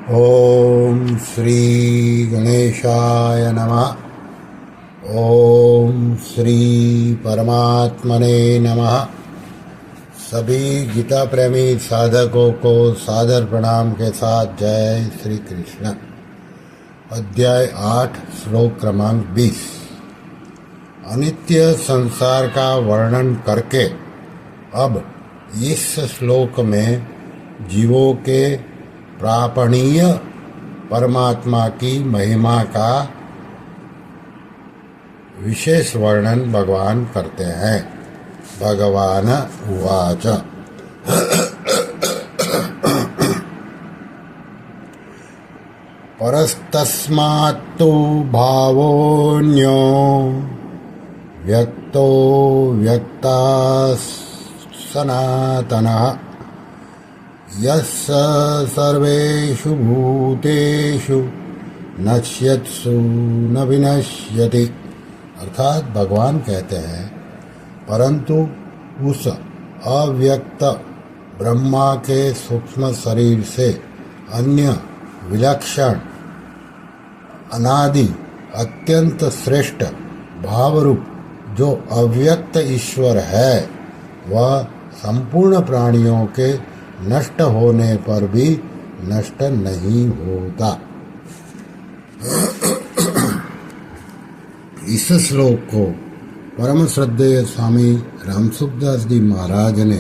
ओम श्री गणेशाय नमः। ओम श्री परमात्मने नमः। सभी गीता प्रेमी साधकों को सादर प्रणाम के साथ जय श्री कृष्ण। अध्याय 8 श्लोक क्रमांक 20। अनित्य संसार का वर्णन करके अब इस श्लोक में जीवों के प्रापणीय परमात्मा की महिमा का विशेष वर्णन भगवान करते हैं। भगवान उवाच परस्तस्मात्तु भावोऽन्यो व्यक्तो व्यक्ता सनातनः यस्य सर्वेषु भूतेषु नश्यत्सु न विनश्यति। अर्थात भगवान कहते हैं, परंतु उस अव्यक्त ब्रह्मा के सूक्ष्म शरीर से अन्य विलक्षण अनादि अत्यंत श्रेष्ठ भावरूप जो अव्यक्त ईश्वर है, वह संपूर्ण प्राणियों के नष्ट होने पर भी नष्ट नहीं होता। इस श्लोक को परम श्रद्धेय स्वामी रामसुखदास जी महाराज ने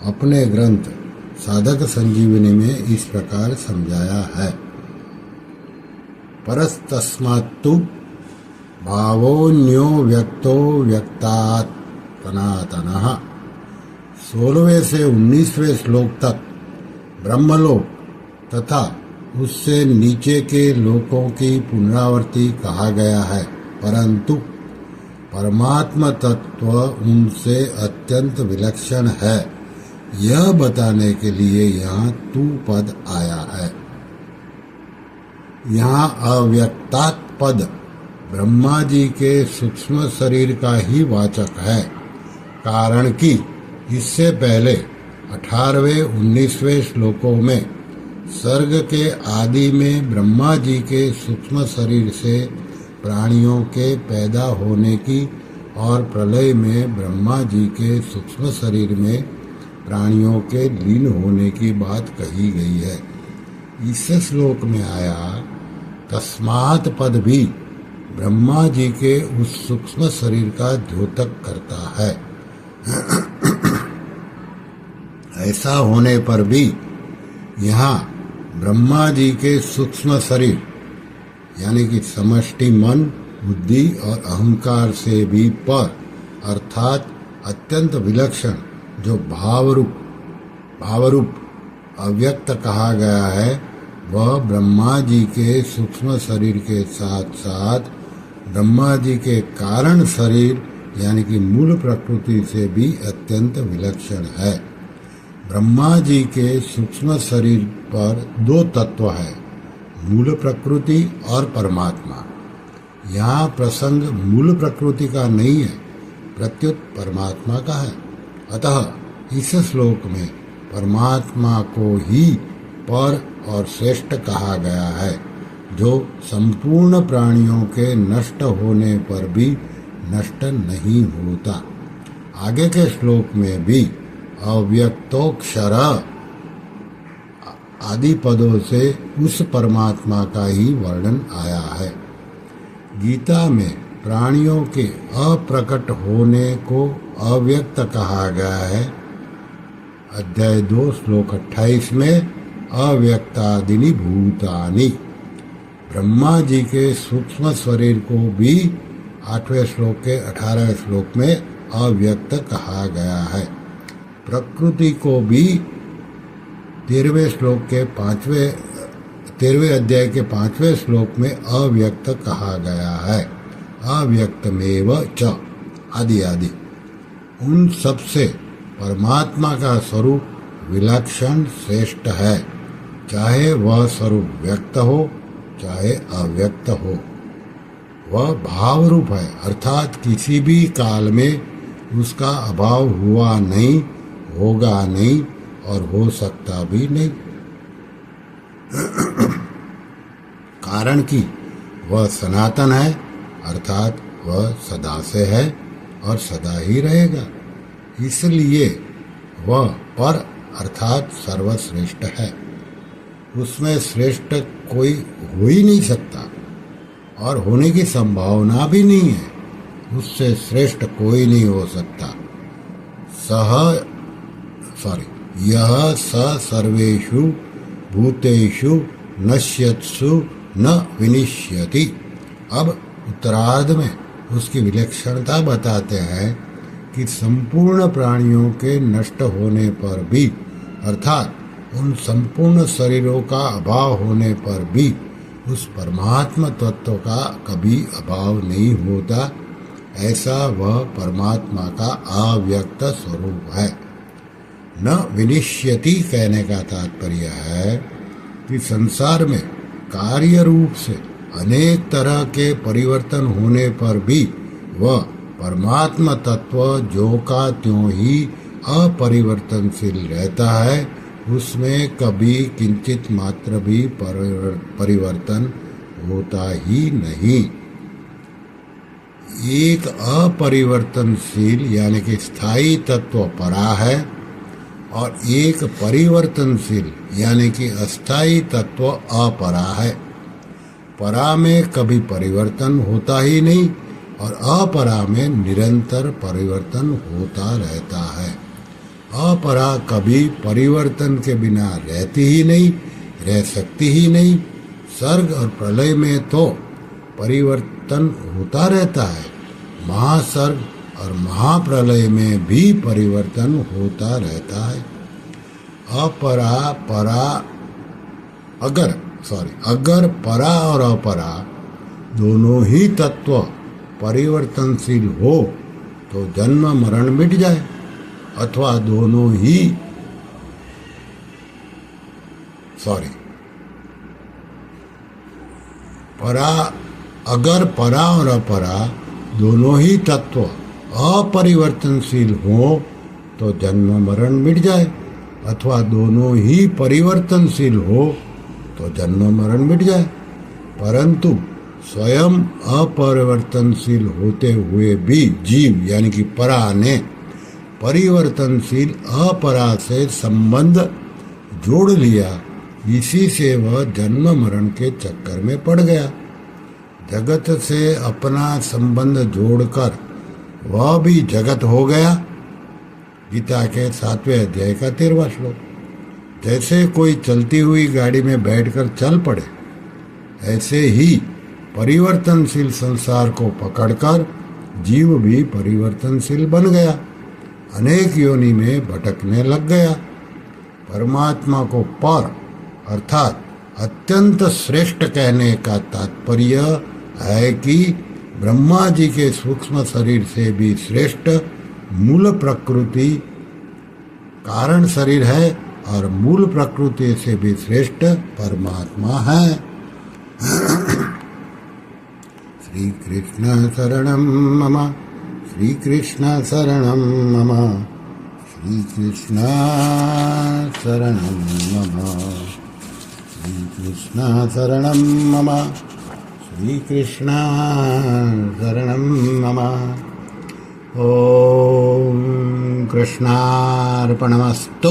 अपने ग्रंथ साधक संजीवनी में इस प्रकार समझाया है। परस्तस्मात्तु भावोऽन्यो व्यक्तो व्यक्तात् सनातनः। 16वें से 19वें श्लोक तक ब्रह्मलोक तथा उससे नीचे के लोकों की पुनरावृत्ति कहा गया है, परंतु परमात्मा तत्व उनसे अत्यंत विलक्षण है, यह बताने के लिए यहाँ तू पद आया है। यहाँ अव्यक्तात् पद ब्रह्मा जी के सूक्ष्म शरीर का ही वाचक है, कारण कि इससे पहले 18वें 19वें श्लोकों में सर्ग के आदि में ब्रह्मा जी के सूक्ष्म शरीर से प्राणियों के पैदा होने की और प्रलय में ब्रह्मा जी के सूक्ष्म शरीर में प्राणियों के लीन होने की बात कही गई है। इस श्लोक में आया तस्मात् पद भी ब्रह्मा जी के उस सूक्ष्म शरीर का द्योतक करता है। ऐसा होने पर भी यहाँ ब्रह्मा जी के सूक्ष्म शरीर यानी कि समष्टि मन, बुद्धि और अहंकार से भी पर अर्थात अत्यंत विलक्षण जो भावरूप अव्यक्त कहा गया है, वह ब्रह्मा जी के सूक्ष्म शरीर के साथ साथ ब्रह्मा जी के कारण शरीर यानी कि मूल प्रकृति से भी अत्यंत विलक्षण है। ब्रह्मा जी के सूक्ष्म शरीर पर दो तत्व है, मूल प्रकृति और परमात्मा। यहाँ प्रसंग मूल प्रकृति का नहीं है, प्रत्युत परमात्मा का है। अतः इस श्लोक में परमात्मा को ही पर और श्रेष्ठ कहा गया है, जो संपूर्ण प्राणियों के नष्ट होने पर भी नष्ट नहीं होता। आगे के श्लोक में भी अव्यक्तोक्षर आदि पदों से उस परमात्मा का ही वर्णन आया है। गीता में प्राणियों के अप्रकट होने को अव्यक्त कहा गया है। अध्याय 2 श्लोक 28 में अव्यक्तादिनि भूतानि। ब्रह्मा जी के सूक्ष्म शरीर को भी 8वें श्लोक के 18वें श्लोक में अव्यक्त कहा गया है। प्रकृति को भी 13वें अध्याय के 5वें श्लोक में अव्यक्त कहा गया है। अव्यक्तमेव च आदि आदि। उन सब से परमात्मा का स्वरूप विलक्षण श्रेष्ठ है, चाहे वह स्वरूप व्यक्त हो चाहे अव्यक्त हो। वह भाव रूप है, अर्थात किसी भी काल में उसका अभाव हुआ नहीं, होगा नहीं और हो सकता भी नहीं। कारण कि वह सनातन है, अर्थात वह सदा से है और सदा ही रहेगा, इसलिए वह पर अर्थात सर्वश्रेष्ठ है। उसमें श्रेष्ठ कोई हो ही नहीं सकता और होने की संभावना भी नहीं है। उससे श्रेष्ठ कोई नहीं हो सकता। यह स सर्वेषु भूतेषु नश्यत्सु न विनिश्यति। अब उत्तरार्ध में उसकी विलक्षणता बताते हैं कि संपूर्ण प्राणियों के नष्ट होने पर भी, अर्थात उन संपूर्ण शरीरों का अभाव होने पर भी उस परमात्मा तत्व का कभी अभाव नहीं होता। ऐसा वह परमात्मा का अव्यक्त स्वरूप है। न विनिश्यति कहने का तात्पर्य है कि संसार में कार्य रूप से अनेक तरह के परिवर्तन होने पर भी वह परमात्मा तत्व जो का त्यों ही अपरिवर्तनशील रहता है, उसमें कभी किंचित मात्र भी परिवर्तन होता ही नहीं। एक अपरिवर्तनशील यानी कि स्थायी तत्व परा है और एक परिवर्तनशील यानी कि अस्थायी तत्व अपरा है। परा में कभी परिवर्तन होता ही नहीं और अपरा में निरंतर परिवर्तन होता रहता है। अपरा कभी परिवर्तन के बिना रहती ही नहीं, रह सकती ही नहीं। सर्ग और प्रलय में तो परिवर्तन होता रहता है, महासर्ग और महाप्रलय में भी परिवर्तन होता रहता है। अगर परा और अपरा दोनों ही तत्व परिवर्तनशील हो तो जन्म मरण मिट जाए, अथवा दोनों ही अगर परा और अपरा दोनों ही तत्व अपरिवर्तनशील हो तो जन्म मरण मिट जाए, अथवा दोनों ही परिवर्तनशील हो तो जन्म मरण मिट जाए। परंतु स्वयं अपरिवर्तनशील होते हुए भी जीव यानी कि परा ने परिवर्तनशील अपरा से संबंध जोड़ लिया, इसी से वह जन्म मरण के चक्कर में पड़ गया। जगत से अपना संबंध जोड़कर वह भी जगत हो गया। गीता के 7वें अध्याय का 13वां श्लोक। जैसे कोई चलती हुई गाड़ी में बैठकर चल पड़े, ऐसे ही परिवर्तनशील संसार को पकड़कर जीव भी परिवर्तनशील बन गया, अनेक योनि में भटकने लग गया। परमात्मा को पर अर्थात अत्यंत श्रेष्ठ कहने का तात्पर्य है कि ब्रह्मा जी के सूक्ष्म शरीर से भी श्रेष्ठ मूल प्रकृति कारण शरीर है और मूल प्रकृति से भी श्रेष्ठ परमात्मा है। श्री कृष्ण शरणं मम, श्री कृष्ण शरणं मम, श्री कृष्ण शरणं मम, श्री कृष्ण शरणं मम, श्री कृष्ण शरणं मम। ओम कृष्णार्पणमस्तु।